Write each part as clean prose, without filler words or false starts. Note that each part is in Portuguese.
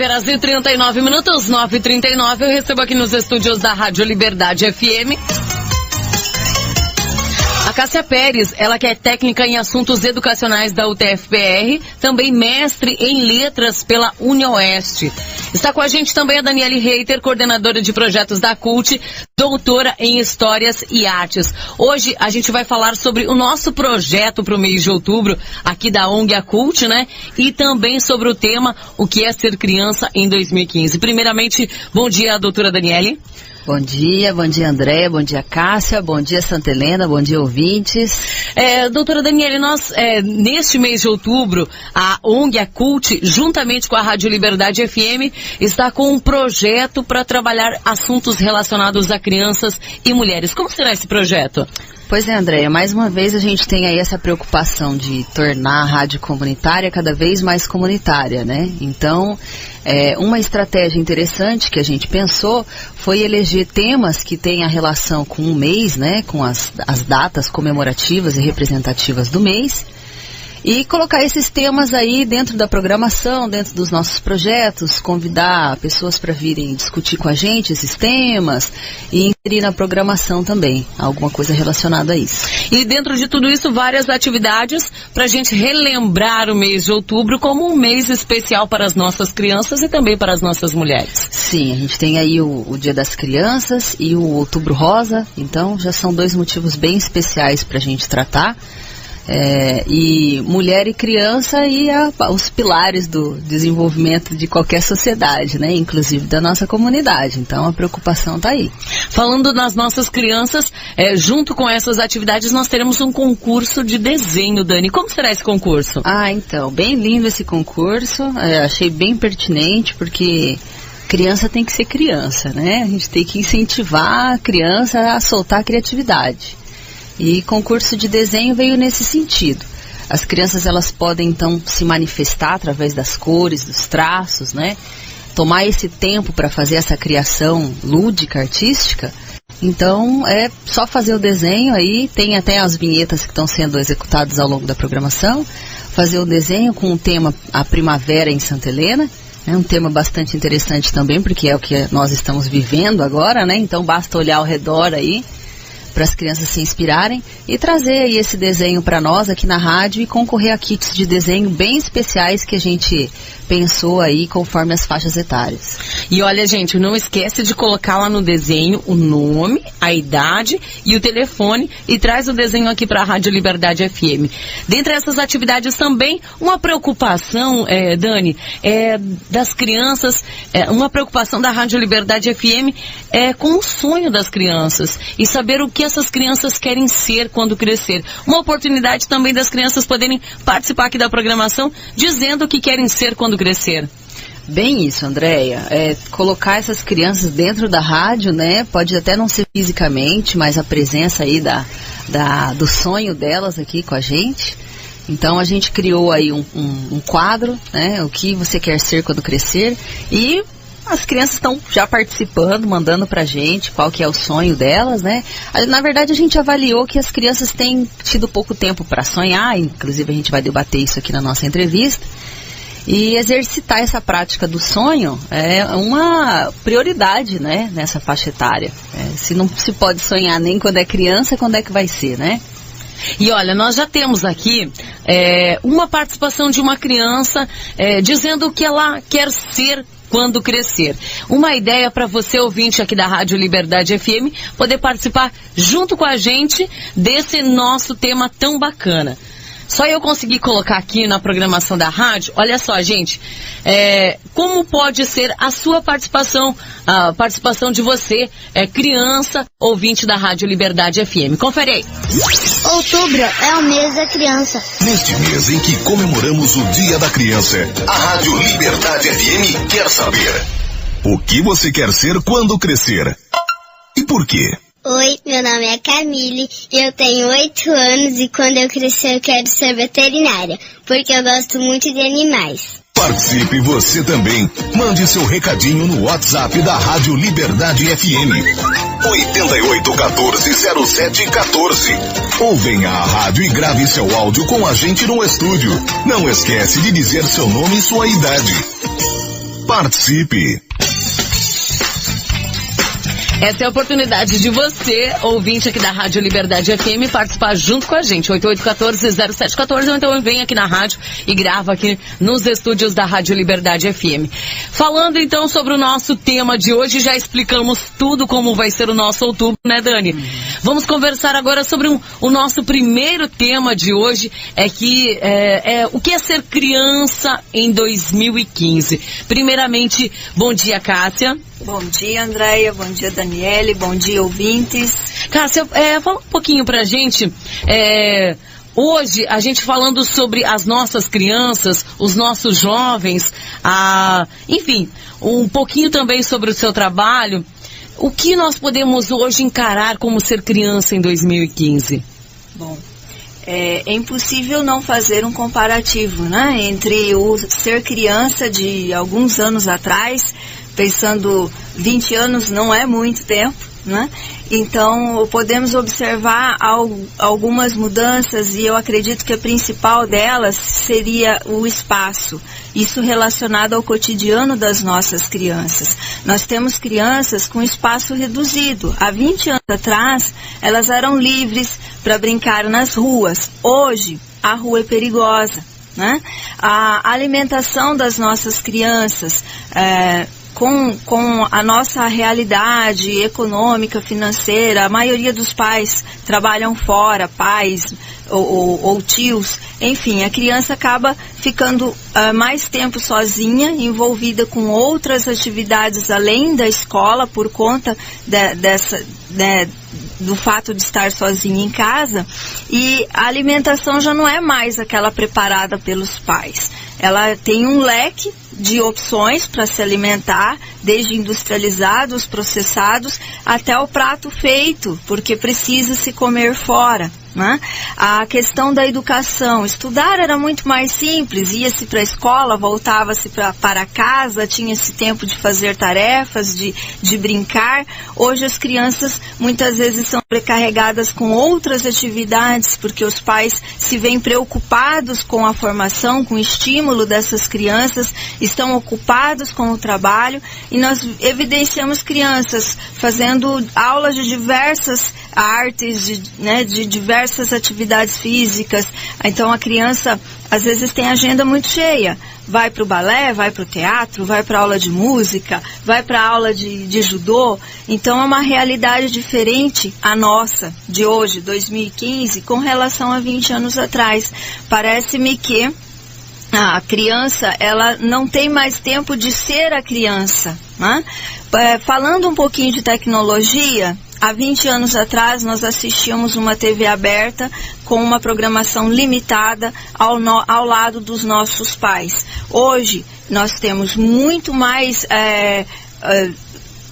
9h39, 9h39, eu recebo aqui nos estúdios da Rádio Liberdade FM a Cássia Pérez, ela que é técnica em assuntos educacionais da UTFPR, também mestre em letras pela UniOeste. Está com a gente também a Daniele Reiter, coordenadora de projetos da CULT, doutora em Histórias e Artes. Hoje a gente vai falar sobre o nosso projeto para o mês de outubro, aqui da ONG A CULT, né? E também sobre o tema, o que é ser criança em 2015. Primeiramente, bom dia, doutora Daniele. Bom dia André, bom dia Cássia, bom dia Santa Helena, bom dia ouvintes. Doutora Daniele, nós, neste mês de outubro, a ONG A CULT, juntamente com a Rádio Liberdade FM, está com um projeto para trabalhar assuntos relacionados a crianças e mulheres. Como será esse projeto? Pois é, Andréia, mais uma vez a gente tem aí essa preocupação de tornar a rádio comunitária cada vez mais comunitária, né? Então, uma estratégia interessante que a gente pensou foi eleger temas que tenham relação com o mês, né? Com as datas comemorativas e representativas do mês. E colocar esses temas aí dentro da programação, dentro dos nossos projetos, convidar pessoas para virem discutir com a gente esses temas e inserir na programação também, alguma coisa relacionada a isso. E dentro de tudo isso, várias atividades para a gente relembrar o mês de outubro como um mês especial para as nossas crianças e também para as nossas mulheres. Sim, a gente tem aí o Dia das Crianças e o Outubro Rosa, então já são dois motivos bem especiais para a gente tratar. E mulher e criança e os pilares do desenvolvimento de qualquer sociedade, né? Inclusive da nossa comunidade. Então a preocupação está aí. Falando nas nossas crianças, junto com essas atividades nós teremos um concurso de desenho, Dani. Como será esse concurso? Então, bem lindo esse concurso. Achei bem pertinente porque criança tem que ser criança, né? A gente tem que incentivar a criança a soltar a criatividade. E concurso de desenho veio nesse sentido. As crianças elas podem então se manifestar através das cores, dos traços, né? Tomar esse tempo para fazer essa criação lúdica, artística. Então é só fazer o desenho aí, tem até as vinhetas que estão sendo executadas ao longo da programação. Fazer o desenho com o tema A Primavera em Santa Helena. É um tema bastante interessante também, porque é o que nós estamos vivendo agora, né? Então basta olhar ao redor aí, para as crianças se inspirarem e trazer aí esse desenho para nós aqui na rádio e concorrer a kits de desenho bem especiais que a gente pensou aí conforme as faixas etárias. E olha, gente, não esquece de colocar lá no desenho o nome, a idade e o telefone e traz o desenho aqui para a Rádio Liberdade FM. Dentre essas atividades também, uma preocupação, Dani, das crianças, uma preocupação da Rádio Liberdade FM com o sonho das crianças e saber o que essas crianças querem ser quando crescer. Uma oportunidade também das crianças poderem participar aqui da programação dizendo o que querem ser quando crescer. Bem isso, Andréia. Colocar essas crianças dentro da rádio, né? Pode até não ser fisicamente, mas a presença aí do sonho delas aqui com a gente. Então a gente criou aí um quadro, né? O que você quer ser quando crescer. E as crianças estão já participando, mandando pra gente qual que é o sonho delas, né? Na verdade, a gente avaliou que as crianças têm tido pouco tempo para sonhar, inclusive a gente vai debater isso aqui na nossa entrevista. E exercitar essa prática do sonho é uma prioridade, né, nessa faixa etária. Se não se pode sonhar nem quando é criança, quando é que vai ser, né? E olha, nós já temos aqui uma participação de uma criança dizendo o que ela quer ser quando crescer. Uma ideia para você, ouvinte aqui da Rádio Liberdade FM, poder participar junto com a gente desse nosso tema tão bacana. Só eu consegui colocar aqui na programação da rádio, olha só, gente, como pode ser a sua participação, a participação de você, criança, ouvinte da Rádio Liberdade FM. Confere aí. Outubro é o mês da criança. Neste mês em que comemoramos o Dia da Criança, a Rádio Liberdade FM quer saber o que você quer ser quando crescer e por quê. Oi, meu nome é Camille, eu tenho 8 anos e quando eu crescer eu quero ser veterinária, porque eu gosto muito de animais. Participe você também. Mande seu recadinho no WhatsApp da Rádio Liberdade FM. 88140714. Ou venha à rádio e grave seu áudio com a gente no estúdio. Não esquece de dizer seu nome e sua idade. Participe! Essa é a oportunidade de você, ouvinte aqui da Rádio Liberdade FM, participar junto com a gente, 8814-0714, ou então vem aqui na rádio e grava aqui nos estúdios da Rádio Liberdade FM. Falando então sobre o nosso tema de hoje, já explicamos tudo como vai ser o nosso outubro, né, Dani? Vamos conversar agora sobre o nosso primeiro tema de hoje, o que é ser criança em 2015. Primeiramente, bom dia, Cássia. Bom dia, Andréia. Bom dia, Daniele. Bom dia, ouvintes. Cássia, fala um pouquinho pra gente. Hoje, a gente falando sobre as nossas crianças, os nossos jovens, enfim, um pouquinho também sobre o seu trabalho. O que nós podemos hoje encarar como ser criança em 2015? Bom, é impossível não fazer um comparativo, né, entre o ser criança de alguns anos atrás, pensando 20 anos não é muito tempo, né? Então podemos observar algumas mudanças e eu acredito que a principal delas seria o espaço, isso relacionado ao cotidiano das nossas crianças. Nós temos crianças com espaço reduzido. Há 20 anos atrás elas eram livres para brincar nas ruas. Hoje a rua é perigosa, né? A alimentação das nossas crianças com a nossa realidade econômica, financeira, a maioria dos pais trabalham fora, pais ou tios, enfim, a criança acaba ficando mais tempo sozinha, envolvida com outras atividades além da escola, por conta do fato de estar sozinha em casa, e a alimentação já não é mais aquela preparada pelos pais. Ela tem um leque de opções para se alimentar, desde industrializados, processados, até o prato feito, porque precisa se comer fora, né? A questão da educação, estudar era muito mais simples, ia-se para a escola, voltava-se para casa, tinha esse tempo de fazer tarefas, de brincar. Hoje as crianças muitas vezes são sobrecarregadas com outras atividades, porque os pais se veem preocupados com a formação, com o estímulo dessas crianças, estão ocupados com o trabalho, e nós evidenciamos crianças fazendo aulas de diversas artes, de diversas atividades físicas. Então a criança às vezes tem agenda muito cheia, vai para o balé, vai para o teatro, vai para aula de música, vai para aula de judô. Então é uma realidade diferente a nossa de hoje, 2015, com relação a 20 anos atrás. Parece-me que a criança, ela não tem mais tempo de ser a criança, né? Falando um pouquinho de tecnologia, há 20 anos atrás nós assistíamos uma TV aberta com uma programação limitada ao lado dos nossos pais. Hoje nós temos muito mais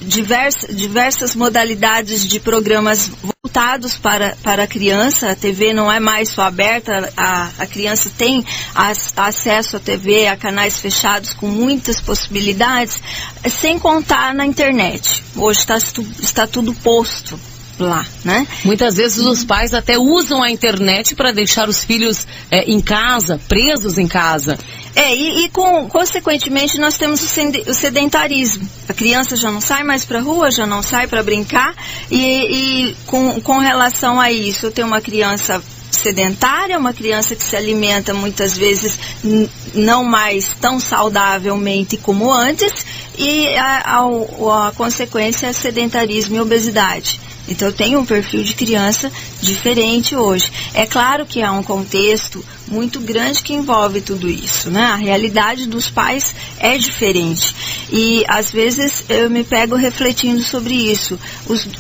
diversas modalidades de programas voltados para a criança. A TV não é mais só aberta, a criança tem acesso à TV, a canais fechados com muitas possibilidades, sem contar na internet. Hoje está tudo posto lá, né? Muitas vezes os pais até usam a internet para deixar os filhos em casa, presos em casa. Consequentemente, nós temos o sedentarismo. A criança já não sai mais para a rua, já não sai para brincar, e com relação a isso, eu tenho uma criança sedentária, uma criança que se alimenta muitas vezes não mais tão saudavelmente como antes, e a consequência é sedentarismo e obesidade. Então eu tenho um perfil de criança diferente hoje. É claro que há um contexto muito grande que envolve tudo isso, né? A realidade dos pais é diferente. E às vezes eu me pego refletindo sobre isso.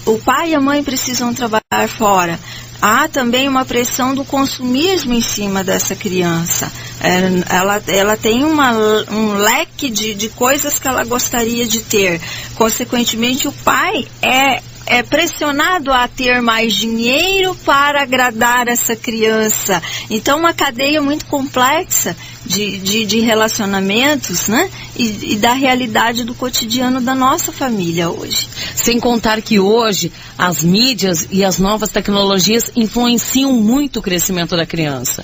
O pai e a mãe precisam trabalhar fora. Há também uma pressão do consumismo em cima dessa criança. Ela tem um leque de coisas que ela gostaria de ter. Consequentemente, o pai é pressionado a ter mais dinheiro para agradar essa criança. Então, uma cadeia muito complexa de relacionamentos, né? E da realidade do cotidiano da nossa família hoje. Sem contar que hoje as mídias e as novas tecnologias influenciam muito o crescimento da criança.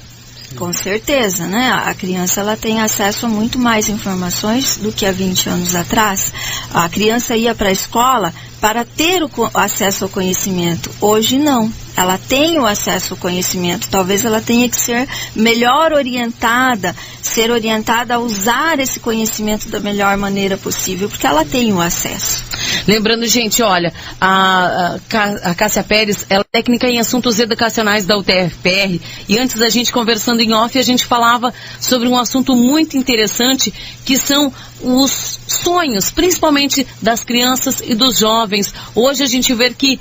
Com certeza, né? A criança ela tem acesso a muito mais informações do que há 20 anos atrás. A criança ia para a escola para ter o acesso ao conhecimento. Hoje não. Ela tem o acesso ao conhecimento. Talvez ela tenha que ser melhor orientada, ser orientada a usar esse conhecimento da melhor maneira possível, porque ela tem o acesso. Lembrando, gente, olha, a Cássia Pérez, ela é técnica em assuntos educacionais da UTFPR, e antes da gente conversando em off, a gente falava sobre um assunto muito interessante, que são os sonhos, principalmente das crianças e dos jovens. Hoje a gente vê que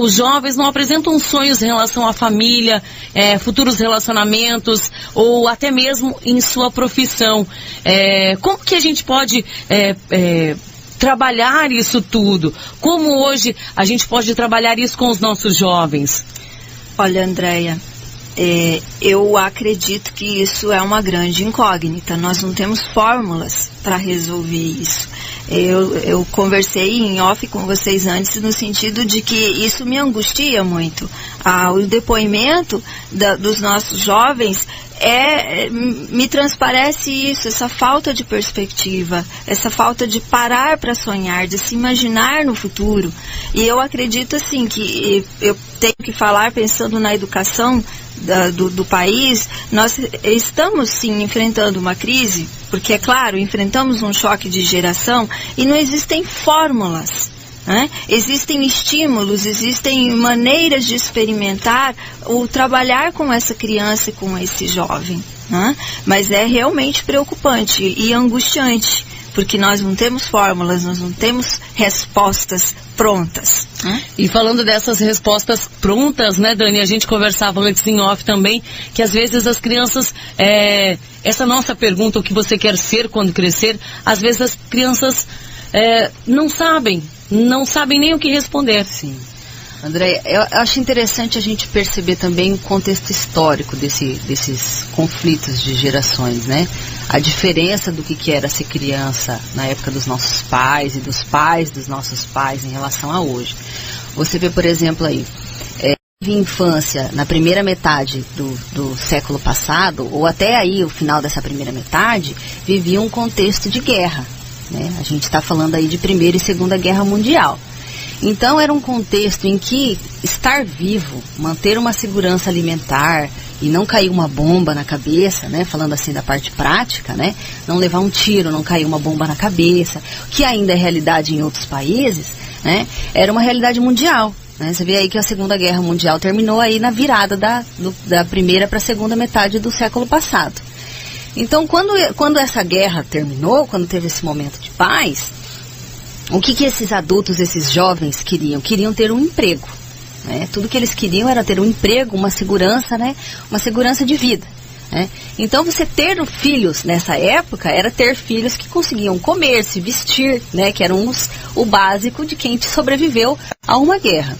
os jovens não apresentam sonhos em relação à família, futuros relacionamentos, ou até mesmo em sua profissão. Como que a gente pode trabalhar isso tudo? Como hoje a gente pode trabalhar isso com os nossos jovens? Olha, Andréia, eu acredito que isso é uma grande incógnita. Nós não temos fórmulas para resolver isso. Eu conversei em off com vocês antes no sentido de que isso me angustia muito. O depoimento dos nossos jovens me transparece isso, essa falta de perspectiva, essa falta de parar para sonhar, de se imaginar no futuro. E eu acredito assim que eu tenho que falar pensando na educação do país. Nós estamos sim enfrentando uma crise, porque é claro, enfrentamos um choque de geração e não existem fórmulas. Existem estímulos, existem maneiras de experimentar ou trabalhar com essa criança e com esse jovem. Mas é realmente preocupante e angustiante, porque nós não temos fórmulas, nós não temos respostas prontas. E falando dessas respostas prontas, né, Dani, a gente conversava antes em off também, que às vezes as crianças, essa nossa pergunta, o que você quer ser quando crescer, às vezes as crianças não sabem nem o que responder. Sim. André, eu acho interessante a gente perceber também o contexto histórico desses conflitos de gerações, né? A diferença do que era ser criança na época dos nossos pais e dos pais dos nossos pais em relação a hoje. Você vê, por exemplo, aí, infância na primeira metade do século passado, ou até aí o final dessa primeira metade, vivia um contexto de guerra. A gente está falando aí de Primeira e Segunda Guerra Mundial. Então era um contexto em que estar vivo, manter uma segurança alimentar e não cair uma bomba na cabeça, falando assim da parte prática, não levar um tiro, não cair uma bomba na cabeça, que ainda é realidade em outros países, era uma realidade mundial. Você vê aí que a Segunda Guerra Mundial terminou aí na virada da primeira para a segunda metade do século passado. Então, quando essa guerra terminou, quando teve esse momento de paz, o que esses adultos, esses jovens queriam? Queriam ter um emprego. Tudo que eles queriam era ter um emprego, uma segurança, uma segurança de vida. Então, você ter filhos nessa época era ter filhos que conseguiam comer, se vestir, que eram o básico de quem sobreviveu a uma guerra.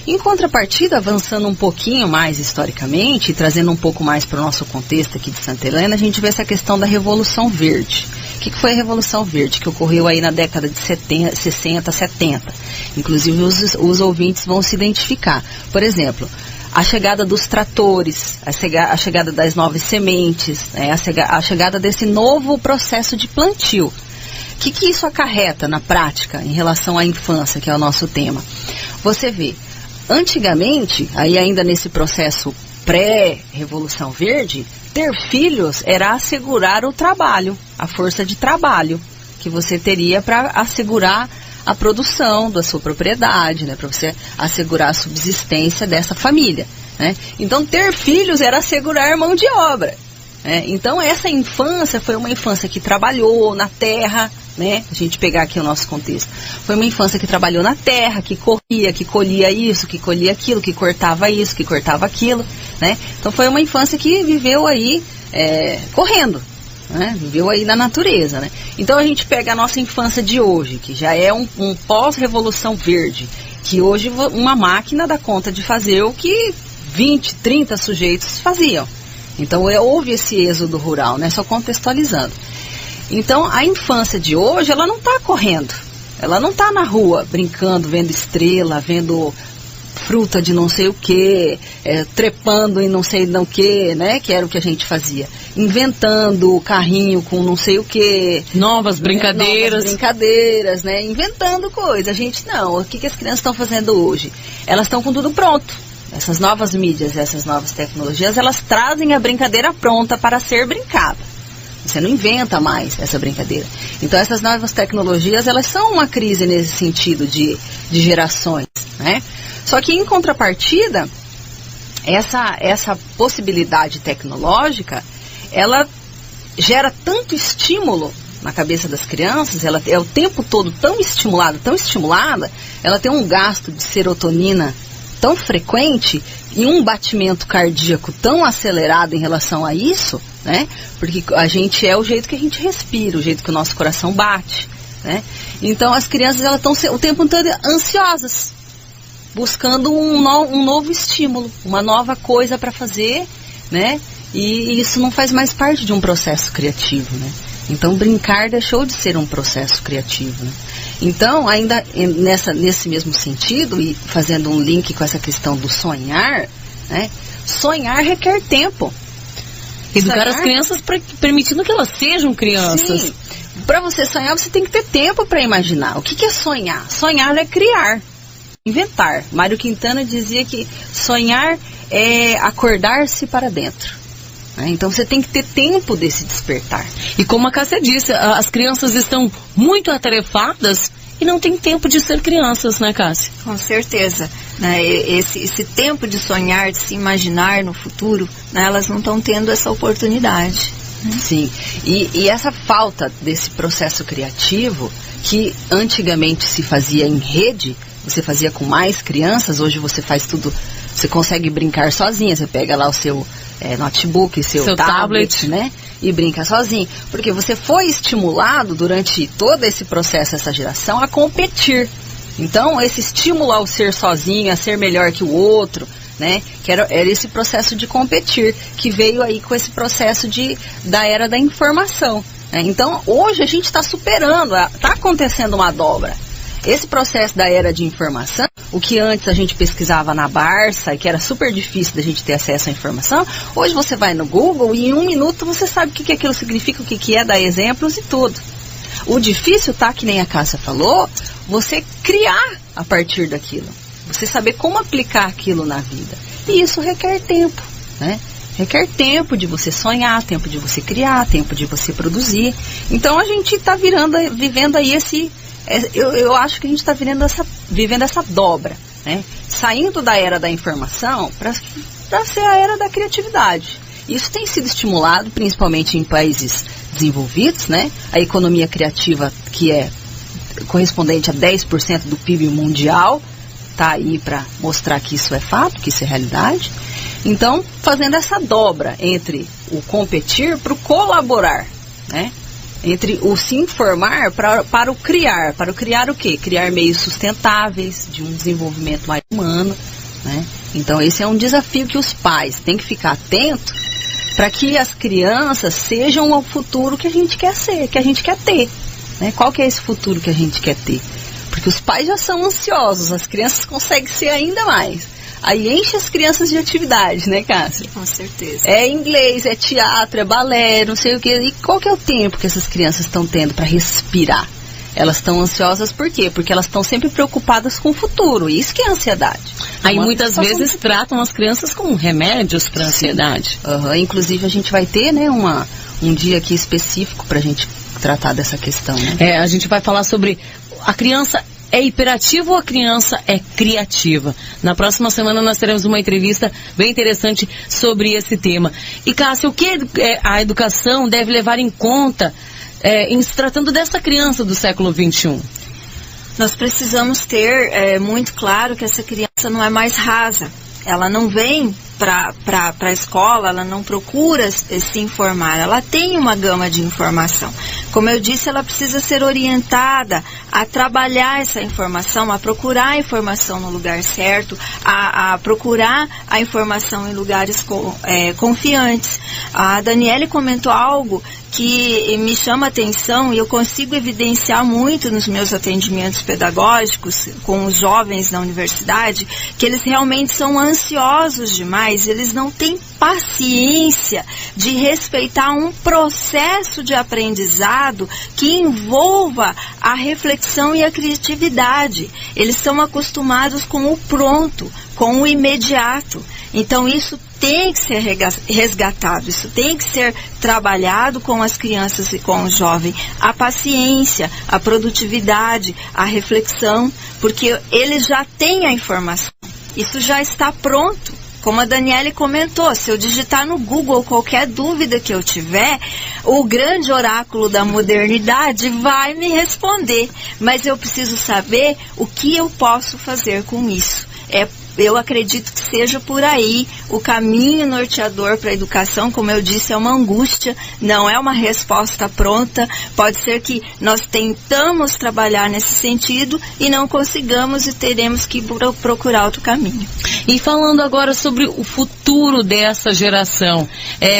Em contrapartida, avançando um pouquinho mais historicamente, e trazendo um pouco mais para o nosso contexto aqui de Santa Helena, a gente vê essa questão da Revolução Verde. O que foi a Revolução Verde? Que ocorreu aí na década de 60, 70. Inclusive, os ouvintes vão se identificar. Por exemplo, a chegada dos tratores, a chegada das novas sementes, a chegada desse novo processo de plantio. O que isso acarreta na prática em relação à infância, que é o nosso tema? Você vê, antigamente, aí ainda nesse processo pré-Revolução Verde, ter filhos era assegurar o trabalho, a força de trabalho que você teria para assegurar a produção da sua propriedade, para você assegurar a subsistência dessa família. Então, ter filhos era assegurar mão de obra. Então, essa infância foi uma infância que trabalhou na terra, a gente pegar aqui o nosso contexto. Foi uma infância que trabalhou na terra, que corria, que colhia isso, que colhia aquilo, que cortava isso, que cortava aquilo, Então, foi uma infância que viveu aí correndo, viveu aí na natureza, Então, a gente pega a nossa infância de hoje, que já é um pós-Revolução Verde, que hoje uma máquina dá conta de fazer o que 20, 30 sujeitos faziam. Então, houve esse êxodo rural, só contextualizando. Então, a infância de hoje, ela não está correndo. Ela não está na rua, brincando, vendo estrela, vendo fruta de não sei o que, trepando em não sei o que, né? Que era o que a gente fazia. Inventando carrinho com não sei o que. Novas brincadeiras. Novas brincadeiras, né? Inventando coisa. A gente não. O que as crianças estão fazendo hoje? Elas estão com tudo pronto. Essas novas mídias, essas novas tecnologias, elas trazem a brincadeira pronta para ser brincada. Você não inventa mais essa brincadeira. Então essas novas tecnologias, elas são uma crise nesse sentido de gerações, né? Só que em contrapartida, essa possibilidade tecnológica, ela gera tanto estímulo na cabeça das crianças, ela é o tempo todo tão estimulada, ela tem um gasto de serotonina tão frequente e um batimento cardíaco tão acelerado em relação a isso, né? Porque a gente é o jeito que a gente respira, o jeito que o nosso coração bate, né? Então as crianças, elas estão o tempo todo ansiosas, buscando um novo estímulo, uma nova coisa para fazer, né? E isso não faz mais parte de um processo criativo, né? Então brincar deixou de ser um processo criativo, né? Então, ainda nesse mesmo sentido, e fazendo um link com essa questão do sonhar, né? Sonhar requer tempo. Educar as crianças permitindo que elas sejam crianças. Sim. Para você sonhar, você tem que ter tempo para imaginar. O que é sonhar? Sonhar é criar, inventar. Mário Quintana dizia que sonhar é acordar-se para dentro. Então você tem que ter tempo desse despertar. E como a Cássia disse, as crianças estão muito atarefadas e não tem tempo de ser crianças, né, Cássia? Com certeza. Né? Esse tempo de sonhar, de se imaginar no futuro, né, elas não estão tendo essa oportunidade. Sim, e essa falta desse processo criativo, que antigamente se fazia em rede, você fazia com mais crianças, hoje você faz tudo, você consegue brincar sozinha, você pega lá o seu notebook, seu tablet, né? E brinca sozinho. Porque você foi estimulado durante todo esse processo, essa geração, a competir. Então, esse estímulo ao ser sozinho, a ser melhor que o outro, né? Que era esse processo de competir, que veio aí com esse processo da era da informação. Né? Então, hoje a gente está superando, está acontecendo uma dobra. Esse processo da era de informação, o que antes a gente pesquisava na Barça e que era super difícil da gente ter acesso à informação, hoje você vai no Google e em 1 minuto você sabe o que aquilo significa, o que é, dá exemplos e tudo. O difícil tá, que nem a Cássia falou, você criar a partir daquilo. Você saber como aplicar aquilo na vida. E isso requer tempo, né? Requer tempo de você sonhar, tempo de você criar, tempo de você produzir. Então a gente está vivendo aí eu acho que a gente está vivendo essa dobra, né? Saindo da era da informação para ser a era da criatividade. Isso tem sido estimulado principalmente em países desenvolvidos, né? A economia criativa, que é correspondente a 10% do PIB mundial, está aí para mostrar que isso é fato, que isso é realidade. Então, fazendo essa dobra entre o competir para o colaborar, né? Entre o se informar para o criar. Para o criar o quê? Criar meios sustentáveis, de um desenvolvimento mais humano, né? Então, esse é um desafio que os pais têm que ficar atentos para que as crianças sejam o futuro que a gente quer ser, que a gente quer ter. Né? Qual que é esse futuro que a gente quer ter? Porque os pais já são ansiosos, as crianças conseguem ser ainda mais. Aí enche as crianças de atividade, né, Cássia? Com certeza. É inglês, é teatro, é balé, não sei o quê. E qual que é o tempo que essas crianças estão tendo para respirar? Elas estão ansiosas por quê? Porque elas estão sempre preocupadas com o futuro. Isso que é ansiedade. Aí muitas vezes tratam as crianças com remédios para ansiedade. Inclusive a gente vai ter, né, um dia aqui específico para a gente tratar dessa questão. Né? A gente vai falar sobre a criança é hiperativa ou a criança é criativa? Na próxima semana nós teremos uma entrevista bem interessante sobre esse tema. E Cássia, o que a educação deve levar em conta em se tratando dessa criança do século XXI? Nós precisamos ter muito claro que essa criança não é mais rasa. Ela não vem para a escola, ela não procura se informar, ela tem uma gama de informação. Como eu disse, ela precisa ser orientada a trabalhar essa informação, a procurar a informação no lugar certo, a procurar a informação em lugares confiantes. A Daniele comentou algo que me chama a atenção e eu consigo evidenciar muito nos meus atendimentos pedagógicos com os jovens na universidade, que eles realmente são ansiosos demais, eles não têm paciência de respeitar um processo de aprendizado que envolva a reflexão e a criatividade. Eles são acostumados com o pronto, com o imediato. Então isso tem que ser resgatado, isso tem que ser trabalhado com as crianças e com o jovem. A paciência, a produtividade, a reflexão, porque eles já têm a informação. Isso já está pronto. Como a Daniele comentou, se eu digitar no Google qualquer dúvida que eu tiver, o grande oráculo da modernidade vai me responder. Mas eu preciso saber o que eu posso fazer com isso. Eu acredito que seja por aí o caminho norteador para a educação. Como eu disse, é uma angústia, não é uma resposta pronta. Pode ser que nós tentamos trabalhar nesse sentido e não consigamos e teremos que procurar outro caminho. E falando agora sobre o futuro dessa geração,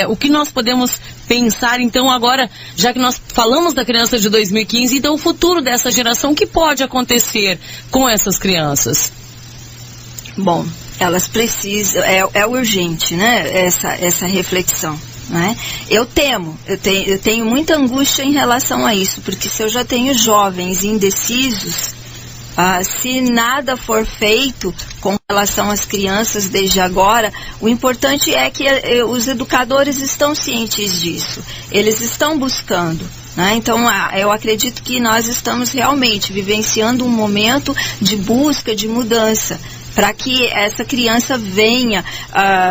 o que nós podemos pensar então agora, já que nós falamos da criança de 2015, então o futuro dessa geração, o que pode acontecer com essas crianças? Bom, elas precisam, é urgente, né, essa reflexão, né? Eu tenho muita angústia em relação a isso, porque se eu já tenho jovens indecisos, se nada for feito com relação às crianças desde agora, o importante é que os educadores estão cientes disso, eles estão buscando. Então, eu acredito que nós estamos realmente vivenciando um momento de busca, de mudança, para que essa criança venha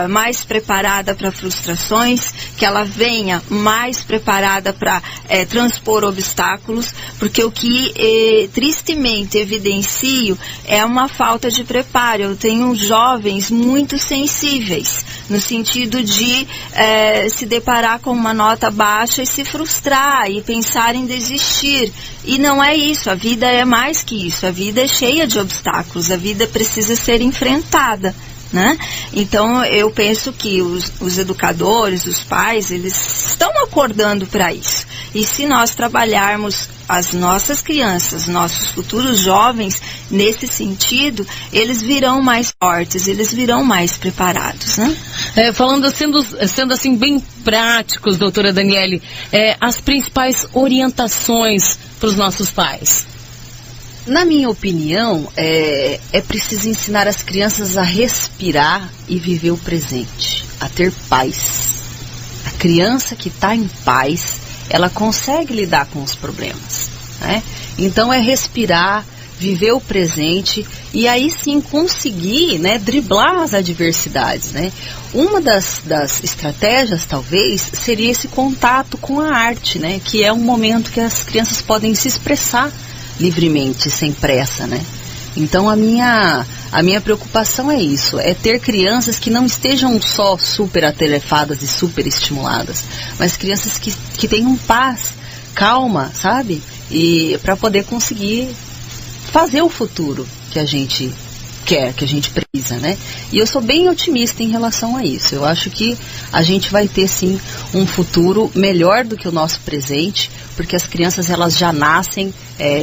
mais preparada para frustrações, que ela venha mais preparada para transpor obstáculos, porque o que tristemente evidencio é uma falta de preparo. Eu tenho jovens muito sensíveis, no sentido de se deparar com uma nota baixa e se frustrar e pensar em desistir. E não é isso, a vida é mais que isso, a vida é cheia de obstáculos, a vida precisa ser enfrentada, né? Então eu penso que os educadores, os pais, eles estão acordando para isso. E se nós trabalharmos as nossas crianças, nossos futuros jovens nesse sentido, eles virão mais fortes, eles virão mais preparados, né? Sendo assim bem práticos, doutora Daniele, as principais orientações para os nossos pais. Na minha opinião, é preciso ensinar as crianças a respirar e viver o presente, a ter paz. A criança que está em paz, ela consegue lidar com os problemas, né? Então é respirar, viver o presente e aí sim conseguir, né, driblar as adversidades, né? Uma das estratégias talvez seria esse contato com a arte, né? Que é um momento que as crianças podem se expressar livremente, sem pressa, né? Então a minha preocupação é isso, é ter crianças que não estejam só super atarefadas e super estimuladas, mas crianças que tenham paz, calma, sabe? E para poder conseguir fazer o futuro que a gente quer, que a gente precisa, né? E eu sou bem otimista em relação a isso. Eu acho que a gente vai ter sim um futuro melhor do que o nosso presente, porque as crianças elas já nascem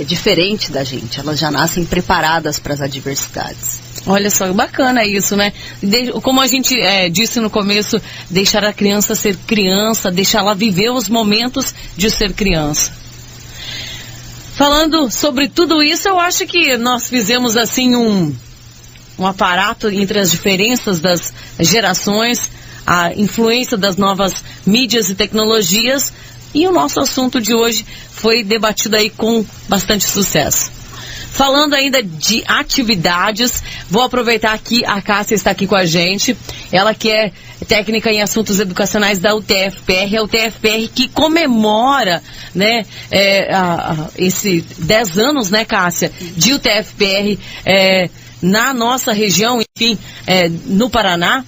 diferente da gente, elas já nascem preparadas para as adversidades. Olha só, bacana isso, né? Como a gente disse no começo, deixar a criança ser criança, deixar ela viver os momentos de ser criança. Falando sobre tudo isso, eu acho que nós fizemos assim um aparato entre as diferenças das gerações, a influência das novas mídias e tecnologias, e o nosso assunto de hoje foi debatido aí com bastante sucesso. Falando ainda de atividades, vou aproveitar que a Cássia está aqui com a gente, ela que é técnica em assuntos educacionais da UTFPR, a UTFPR que comemora, né, esse 10 anos, né, Cássia, de UTFPR na nossa região, enfim, no Paraná.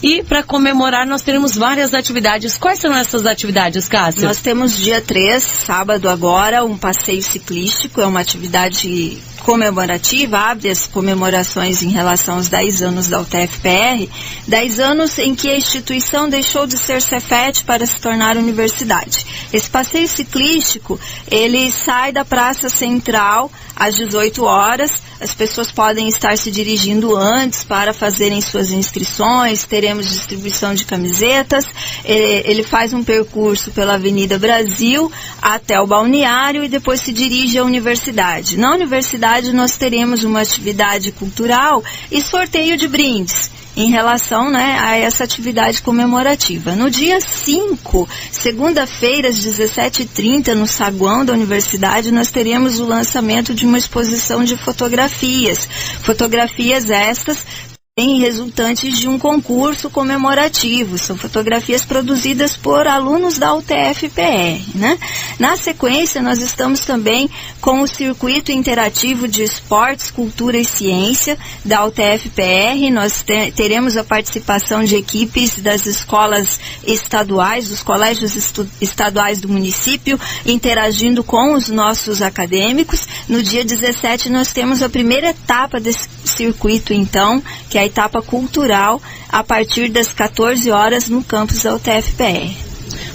E para comemorar nós teremos várias atividades. Quais são essas atividades, Cássia? Nós temos dia 3, sábado agora, um passeio ciclístico, é uma atividade comemorativa, abre as comemorações em relação aos 10 anos da UTF-PR, 10 anos em que a instituição deixou de ser Cefet para se tornar universidade. Esse passeio ciclístico, ele sai da Praça Central às 18 horas, as pessoas podem estar se dirigindo antes para fazerem suas inscrições, teremos distribuição de camisetas, ele faz um percurso pela Avenida Brasil até o balneário e depois se dirige à universidade. Na universidade nós teremos uma atividade cultural e sorteio de brindes em relação, né, a essa atividade comemorativa. No dia 5, segunda-feira, às 17h30, no saguão da universidade, nós teremos o lançamento de uma exposição de fotografias. Fotografias estas resultantes de um concurso comemorativo. São fotografias produzidas por alunos da UTF-PR, né? Na sequência, nós estamos também com o circuito interativo de esportes, cultura e ciência da UTF-PR. Nós teremos a participação de equipes das escolas estaduais, dos colégios estaduais do município, interagindo com os nossos acadêmicos. No dia 17, nós temos a primeira etapa desse circuito, então, que é a etapa cultural, a partir das 14 horas no campus da UTF-PR.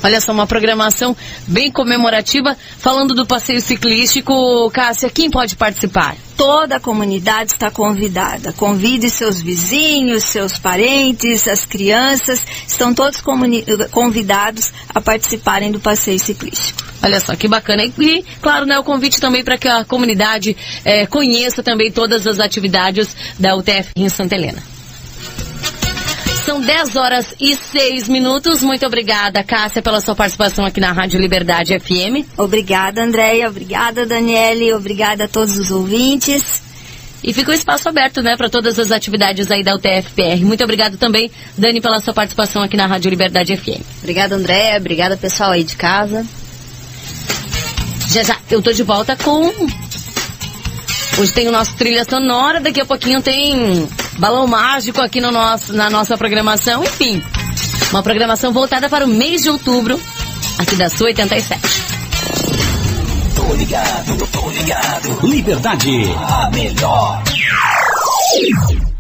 Olha só, uma programação bem comemorativa. Falando do passeio ciclístico, Cássia, quem pode participar? Toda a comunidade está convidada. Convide seus vizinhos, seus parentes, as crianças, estão todos convidados a participarem do passeio ciclístico. Olha só, que bacana. E, claro, né, o convite também para que a comunidade conheça também todas as atividades da UTF em Santa Helena. São 10h06. Muito obrigada, Cássia, pela sua participação aqui na Rádio Liberdade FM. Obrigada, Andréia. Obrigada, Daniele. Obrigada a todos os ouvintes. E fica o espaço aberto, né, para todas as atividades aí da UTF-PR. Muito obrigado também, Dani, pela sua participação aqui na Rádio Liberdade FM. Obrigada, Andréia. Obrigada, pessoal aí de casa. Já, eu tô de volta com... Hoje tem o nosso trilha sonora, daqui a pouquinho tem balão mágico aqui no na nossa programação. Enfim, uma programação voltada para o mês de outubro, aqui da sua 87. Tô ligado. Liberdade, a melhor.